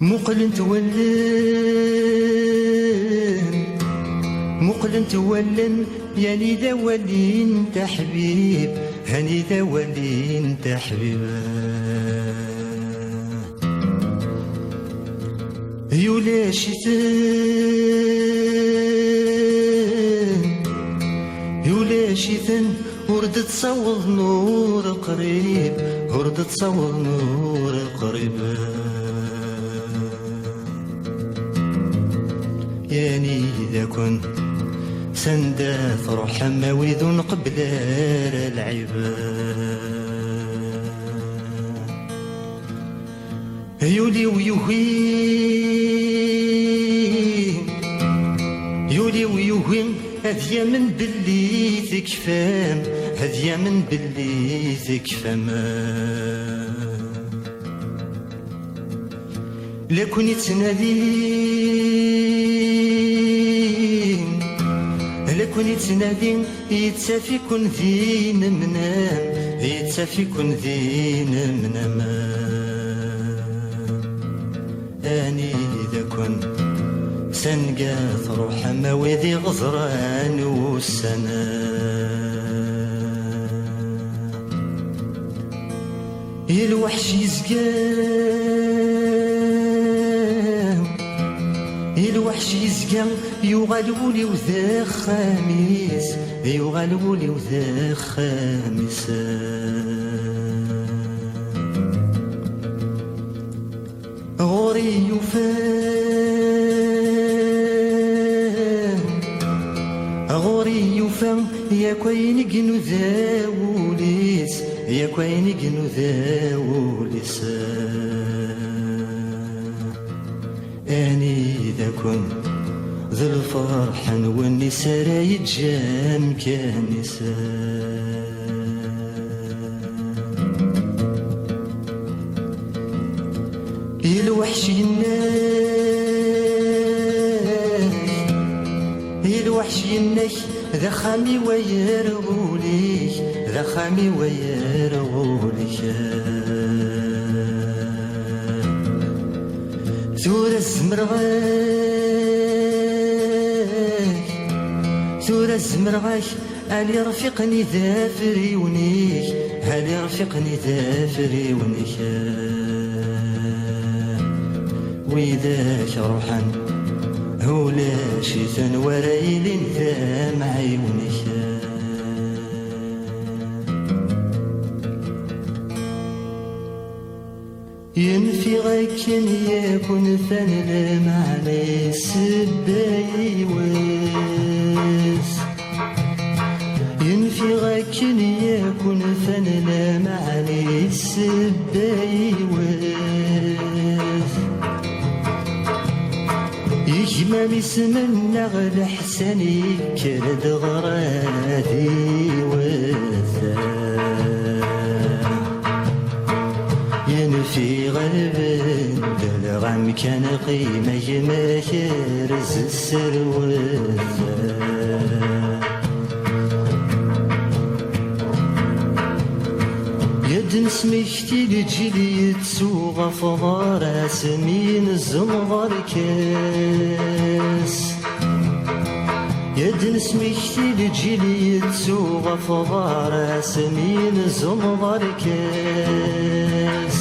مقلن تولن يعني ذا ولي انت حبيب، هاني ذا ولي انت حبيب. يولا شيثن ورد تصوض نور قريب، ورد تصوض نور قريب. يعني إذا كنت سندا تروح مواويد قبل العباد. يولي ويوهين هذيا من بلي تكفام، هذيا من بلي تكفام. لكن يتنادين يتسافي كن ذين منام، يتسافي كن ذين منام. أني إذا كن سنقا تروح مواذي غزران والسنا. الوحش يزقام يغلولي وذا خميس، يغلولي وذا خميس. غوري يفهم يا كوين جنو ذا وليس، يا كوين جنو ذا وليس. أني إذا كنت ذا الفرح والنساء يتجام كنساء. الوحش يناك ذا خامي ويرغوليك، ذا خامي ويرغوليك. ثورة الزمرغاك ألي رفيقني ذا فريونيك، ألي رفيقني ذا فريونيك. وإذاك روحا هولا شيثان ورايلين ذا معيونيك. ينفي غاكن يكون ثان المعنى سبايوس، ينفي غاكن يكون ثان المعنى سبايوس. يجمل اسمنا غل حسني كرد غرادي وثا. ينفي غلب دلغم كان قيمة يماكرز السروثا. يدن سميكتي لجيلي يتسوغ فضار سمين الزمغر كاس. يدن سميكتي لجيلي يتسوغ فضار سمين الزمغر كاس.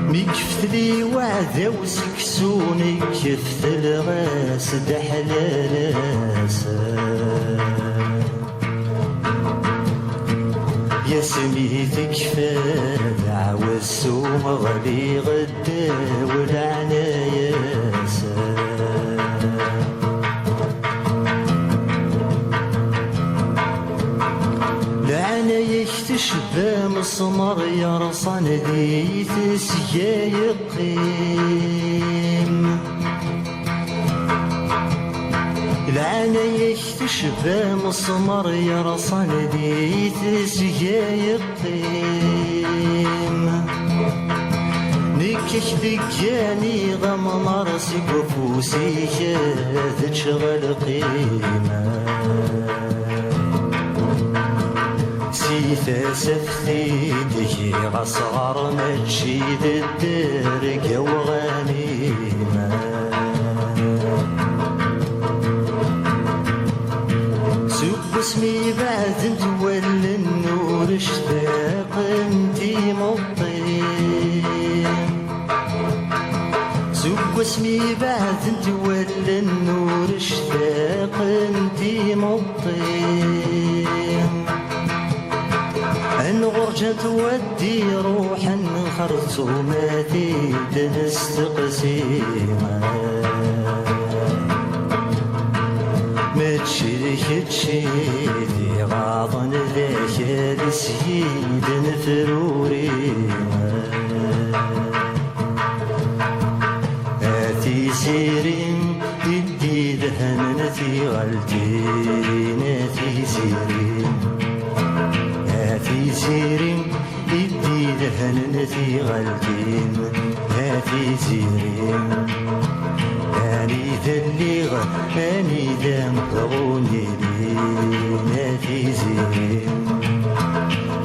ميكفتلي وعذا وسكسوني كفت الغاس دحلالاسا. يا سميتك فاد عوس ومغلي غدا والعنايا العنايا تشبه مسمر يرصن ذي تسيا يقيم. العنايا تشبه مسمر يرصن ذي تسيا يقيم. نكش دجاني غم مرسي قفوسي شاذ شغل قيمة. سيثا سفتي دهي غصغر مجيد الدرق سوق اسمي بعد انت ولا النور اشتاق انتي مطي الغرجة تودي روحا خرطوماتي تنستقسيما ما تشيدي غاضن ذاك لسيد نفروري آتي سيرين يدي ذهنتي غلتي ناتي سيرين آتي سيرين يدي ذهنتي غلتين آتي سيرين أني ذليغ أني ذا مقروني ناتي زين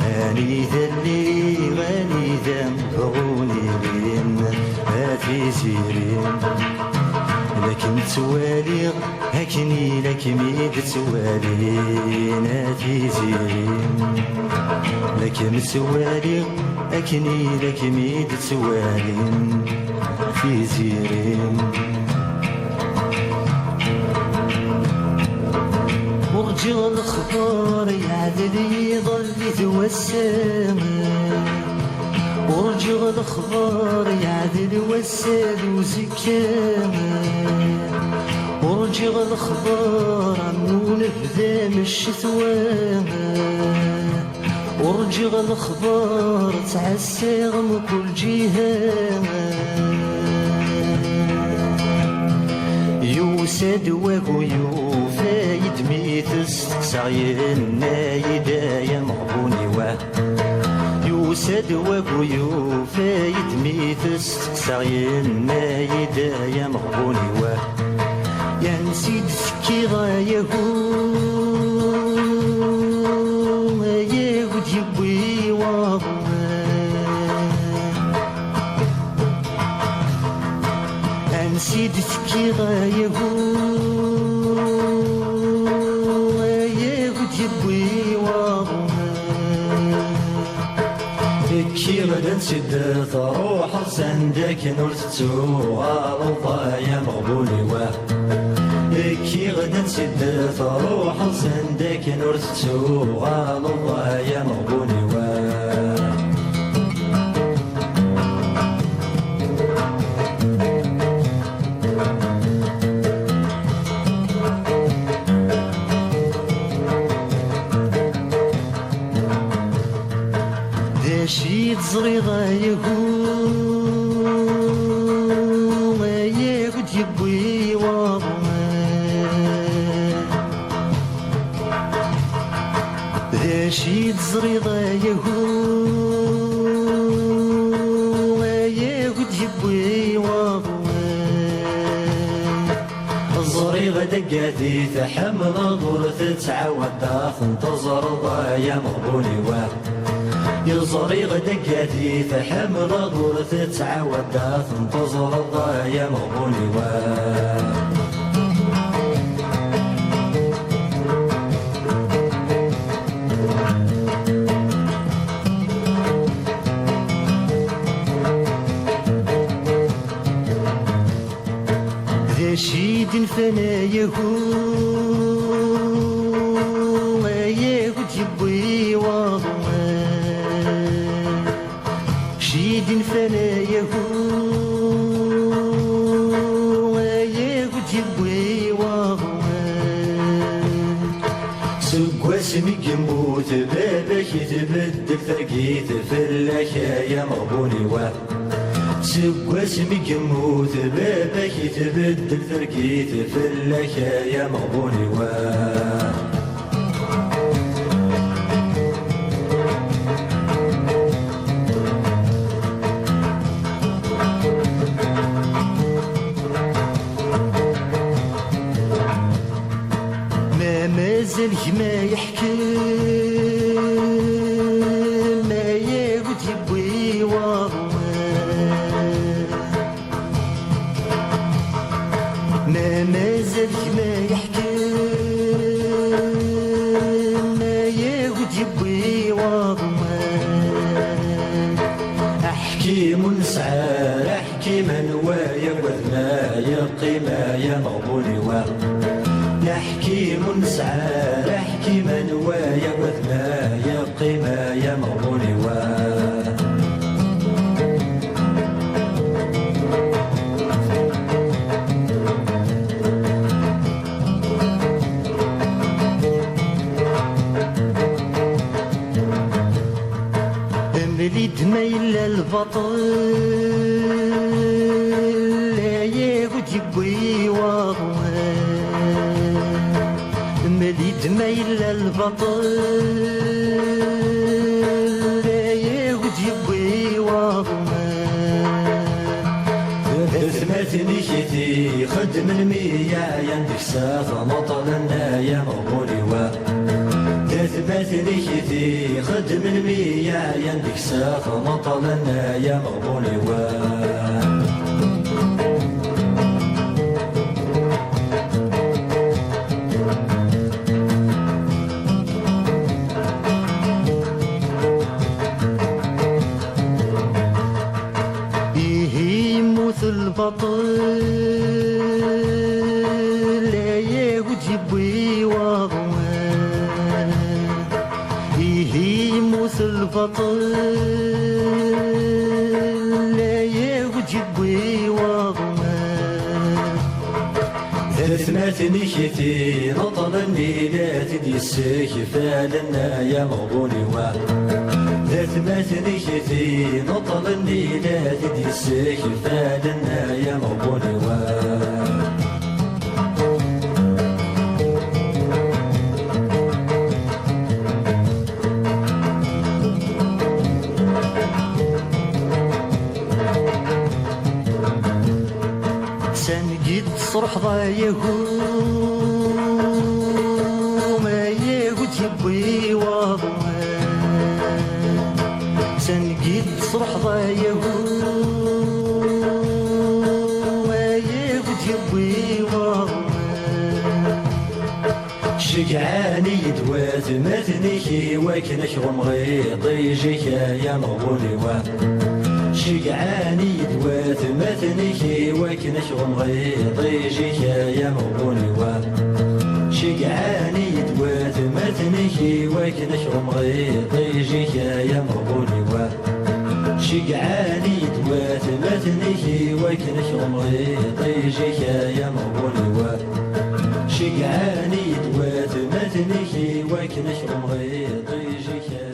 أني ذليغ أني ذا مقروني ناتي زين لكن تواليغ هكني لك ميد توالي ناتي زين لكن تواليغ هكني لك ميد توالي في زين ورجع الخبر يعدل يظل يتوسم ورجع الخبر يعدل يوسد وزكام ورجع الخبر عمون بذام الشتوى ورجع الخبر تعسر من كل جهة يوسد وكيو فايد ميتس سعين نايدا يا مغبوني واه يوسد وكيو فايد ميتس سعين نايدا يا مغبوني واه يا نسيد سكي غايهو ياهود يبوي واضح نسيت تكي غايهو يبوي واضح كي غدا نسد تروح سندك نرتو غالطا يا مغبوني واه كي غدا نسد تروح سندك نرتو غالطا يا مغبوني واه شي تزري غايهو ياخد يبوي واضح ذا شي تزري غايهو ياخد يبوي واضح الزري غدا قادي تحمل ضرث تعاود داخل تزرض يا مغبوني واه يزري غدا قادي فحمل ضرث تعاود تنتظر الضايا مغبوني واه ذا شيد فنايهو ياخد يبوي واضح شيد فنايهو ياخد يبوي واضح سقواس ميقموت بابك يتبدل ثرقيت فلاك يا مغبوني واه سقواس ميقموت بابك يتبدل ثرقيت فلاك يا مغبوني واه مازال ما يحكي ما ياخد يبوي واضح ما مازال ما يحكي ما ياخد يبوي واضح احكي منسعر احكي نوايا وذنايا قيمايا مغبوني حكيم نسعى حكيم نوايا وذنايا قيمايا مغبوني مليد ما إلا البطل لا ياخد يبوي وغوان مليد ما إلا البطل لا ياخد يبوي وغوان ثماتني كيتي خدم المياه يندك سافة مطلنا يا مغبوني ثباتني كيتي خدم المياه يندك سافة مطلنا يا مغبوني يموت البطل لا ياخد يبوي وغوان يموت البطل لا ياخد يبوي وغوان ثماتني كيتي نطلني لا تديسك فالنا يا مغبوني ثماتني كيتي نطلني لا تديسك فالنا يا مغبوني سنجد صرح ضايهو ما ياخد يبوي وضوان سنجد صرح ضايهو ما ياخد يبوي وضوان شقعاني دوات ماتنيكي وكنك غمغيط يجيك يا مغبوني شقعاني دوات ماتنيكي وكنك غمغيط يجيك يا مغبوني شقعاني دوات ماتنيكي وكنك غمغيط يجيك يا مغبوني شقعاني دوات ماتنيكي وكنك غمغيط يجيك يا مغبوني شقعاني دوات ماتنيكي وكنك غمغيط يجيك